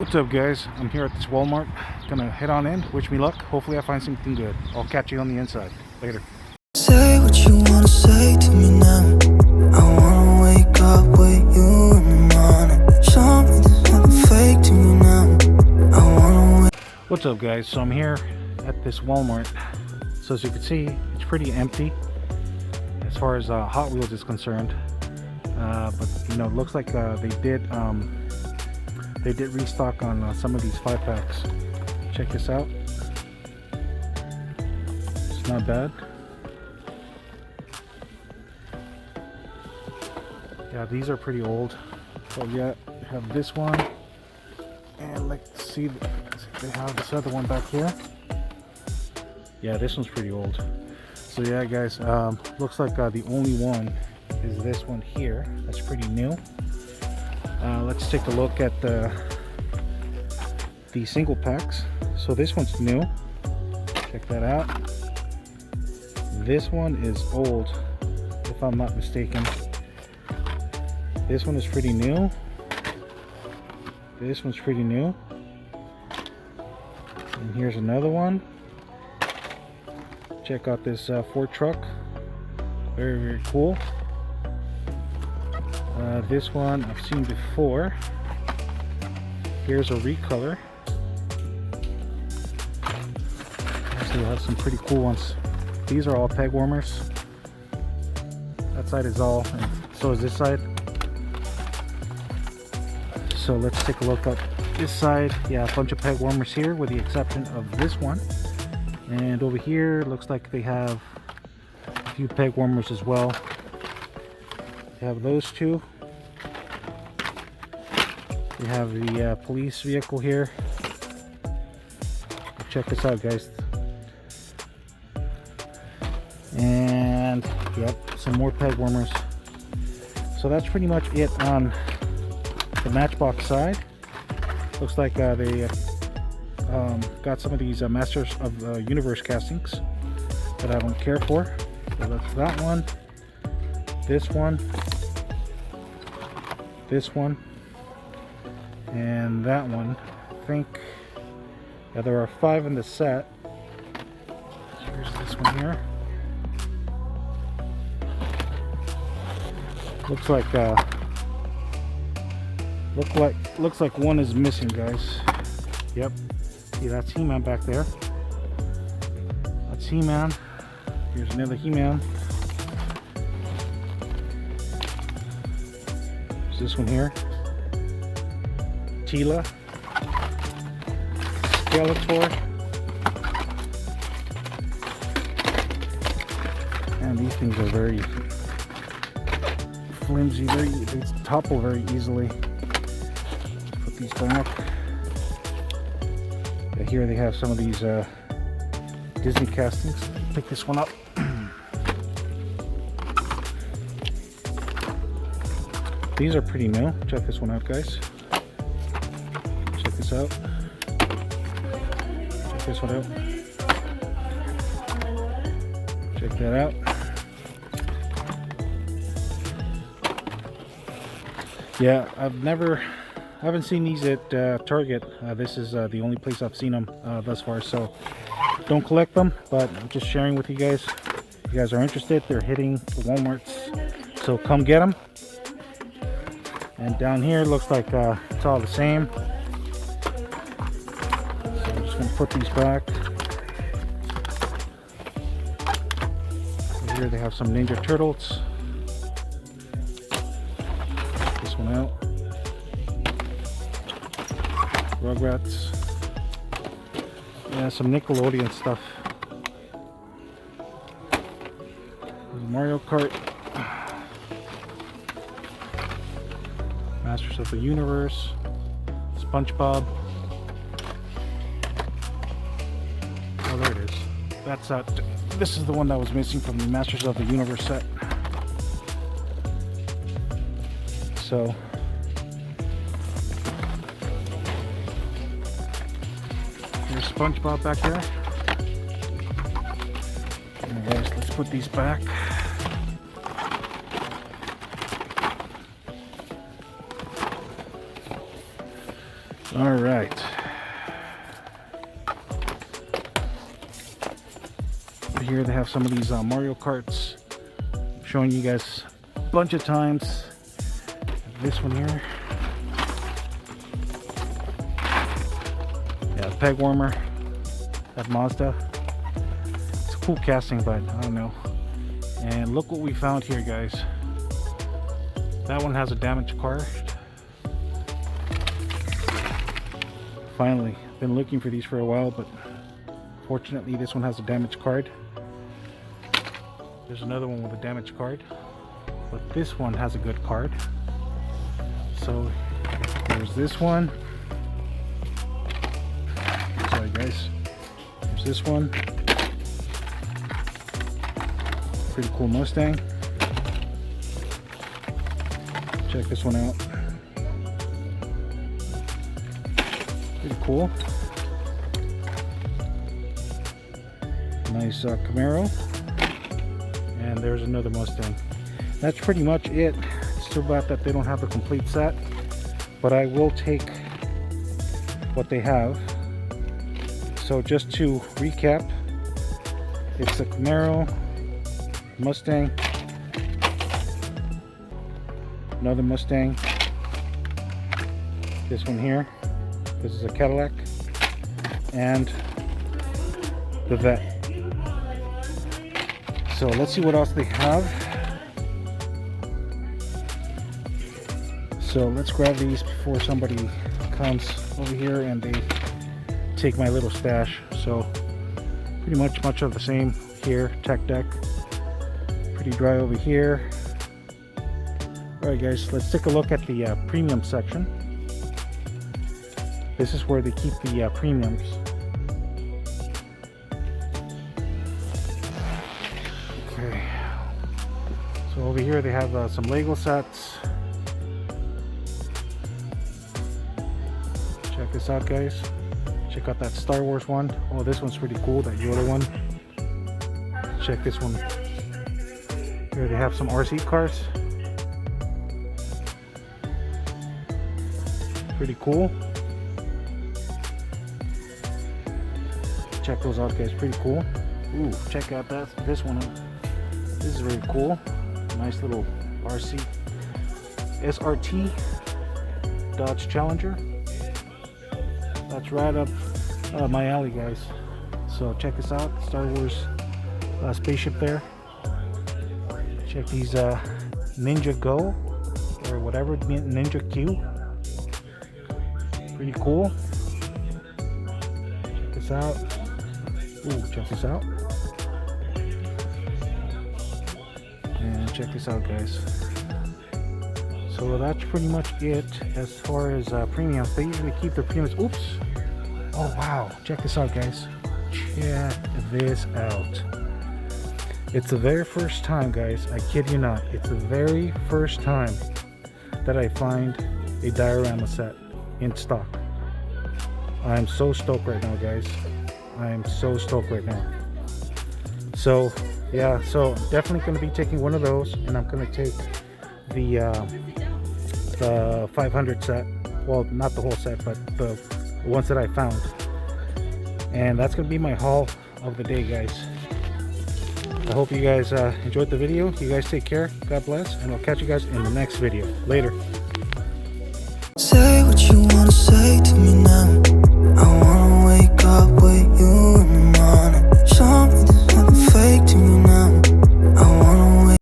What's up, guys? I'm here at this Walmart. Gonna head on in. Wish me luck. Hopefully I find something good. I'll catch you on the inside. Later. Say what you wanna say to me now. I wanna wake up with you in the morning. Show me there's nothing fake to me now. I wanna wake. What's up, guys? So I'm here at this Walmart. So as you can see, it's pretty empty as far as Hot Wheels is concerned. But you know, it looks like they did restock on some of these 5-packs. Check this out. It's not bad. Yeah, these are pretty old. So yeah, we have this one, and let's see, they have this other one back here. Yeah, this one's pretty old. So yeah, guys, looks like the only one is this one here. That's pretty new. Let's take a look at the single packs. So this one's new. Check that out. This one is old, if I'm not mistaken. This one is pretty new. This one's pretty new. And here's another one. Check out this Ford truck. Very, very cool. This one I've seen before. Here's a recolor. Actually, we have some pretty cool ones. These are all peg warmers. That side is all, and so is this side. So let's take a look at this side. Yeah, a bunch of peg warmers here, with the exception of this one. And over here, looks like they have a few peg warmers as well. They have those two. We have the police vehicle here. Check this out, guys. And yep, some more peg warmers. So that's pretty much it on the Matchbox side. Looks like they got some of these Masters of the Universe castings that I don't care for. So that's that one, this one, this one, and that one. I think, yeah, there are 5 in the set. Here's this one here. Looks like one is missing, guys. Yep. See, that's He-Man back there. That's He-Man. Here's another He-Man. There's this one here. Tila. Skeletor. And these things are very flimsy, they topple very easily. Put these back. Yeah, here they have some of these Disney castings. Pick this one up. These are pretty new. Check this one out, guys. Check this out. Check this one out. Check that out. Yeah, I haven't seen these at Target. This is the only place I've seen them thus far, so don't collect them, but I'm just sharing with you guys. If you guys are interested, they're hitting the Walmarts, so come get them. And down here, looks like it's all the same. So I'm just going to put these back. Over here they have some Ninja Turtles. One out. Rugrats. Yeah, some Nickelodeon stuff. There's Mario Kart. Masters of the Universe. SpongeBob. Oh, there it is. That's this is the one that was missing from the Masters of the Universe set. So here's SpongeBob back there. And guys, let's put these back. All right. Here they have some of these Mario Karts. I'm showing you guys a bunch of times. This one here. Yeah, peg warmer. That Mazda. It's a cool casting, but I don't know. And look what we found here, guys. That one has a damaged car. Finally, been looking for these for a while, but fortunately this one has a damaged card. There's another one with a damaged card, but this one has a good card. So there's this one. Sorry guys. There's this one. Pretty cool Mustang. Check this one out. Pretty cool. Nice Camaro. And there's another Mustang. That's pretty much it. It's too bad that they don't have the complete set, but I will take what they have. So just to recap, it's a Camaro, Mustang, another Mustang, this one here, this is a Cadillac, and the Vet. So let's see what else they have. So let's grab these before somebody comes over here and they take my little stash. So pretty much of the same here. Tech deck, pretty dry over here. Alright guys, let's take a look at the premium section. This is where they keep the premiums. Okay, so over here they have some Lego sets. Check this out guys. Check out that Star Wars one. Oh, this one's pretty cool, that Yoda one. Check this one. Here they have some RC cars. Pretty cool. Check those out guys, pretty cool. Ooh, check out this one. This is very cool. Nice little RC SRT Dodge Challenger. That's right up my alley guys. So check this out, Star Wars spaceship there. Check these Ninja Go or whatever, Ninja Q. Pretty cool. Check this out. Ooh, check this out. And check this out guys. So that's pretty much it as far as premiums. They usually keep their premiums. Oops. Oh wow, check this out guys. Check this out. It's the very first time guys, I kid you not, it's the very first time that I find a diorama set in stock. I'm so stoked right now guys. I am so stoked right now. So yeah, so I'm definitely going to be taking one of those, and I'm going to take the 500 set. Well, not the whole set, but the ones that I found. And that's going to be my haul of the day guys. I hope you guys enjoyed the video. You guys take care, God bless, and I'll catch you guys in the next video. Later. Say what you wanna say to me now.